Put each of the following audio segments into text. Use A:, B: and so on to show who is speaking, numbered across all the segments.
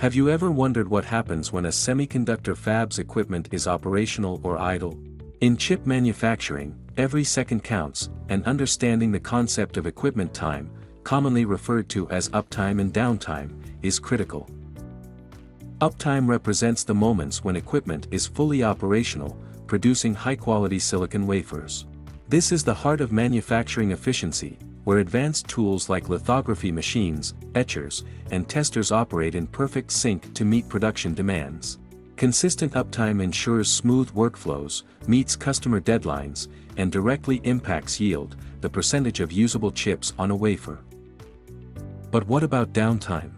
A: Have you ever wondered what happens when a semiconductor fab's equipment is operational or idle? In chip manufacturing, every second counts, and understanding the concept of equipment time, commonly referred to as uptime and downtime, is critical. Uptime represents the moments when equipment is fully operational, producing high-quality silicon wafers. This is the heart of manufacturing efficiency, where advanced tools like lithography machines, etchers, and testers operate in perfect sync to meet production demands. Consistent uptime ensures smooth workflows, meets customer deadlines, and directly impacts yield, the percentage of usable chips on a wafer. But what about downtime?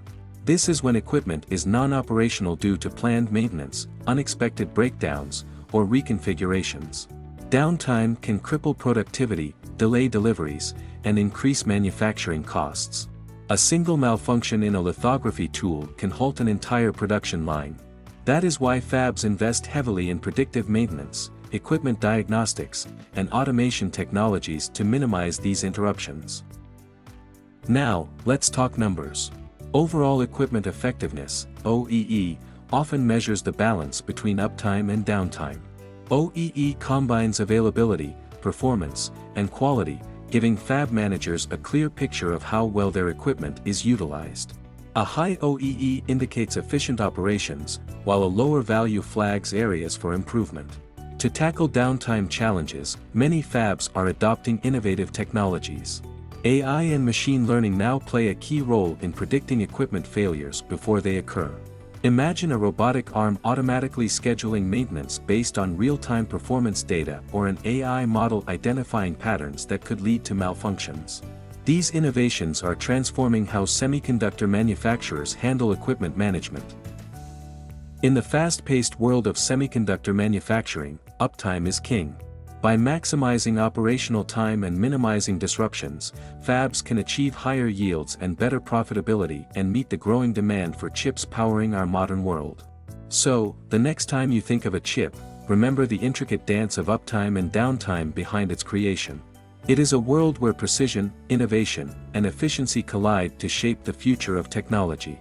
A: This is when equipment is non-operational due to planned maintenance, unexpected breakdowns, or reconfigurations. Downtime can cripple productivity, delay deliveries, and increase manufacturing costs. A single malfunction in a lithography tool can halt an entire production line. That is why fabs invest heavily in predictive maintenance, equipment diagnostics, and automation technologies to minimize these interruptions. Now, let's talk numbers. Overall equipment effectiveness, OEE, often measures the balance between uptime and downtime. OEE combines availability, performance, and quality, giving fab managers a clear picture of how well their equipment is utilized. A high OEE indicates efficient operations, while a lower value flags areas for improvement. To tackle downtime challenges, many fabs are adopting innovative technologies. AI and machine learning now play a key role in predicting equipment failures before they occur. Imagine a robotic arm automatically scheduling maintenance based on real-time performance data or an AI model identifying patterns that could lead to malfunctions. These innovations are transforming how semiconductor manufacturers handle equipment management. In the fast-paced world of semiconductor manufacturing, uptime is king. By maximizing operational time and minimizing disruptions, fabs can achieve higher yields and better profitability and meet the growing demand for chips powering our modern world. So, the next time you think of a chip, remember the intricate dance of uptime and downtime behind its creation. It is a world where precision, innovation, and efficiency collide to shape the future of technology.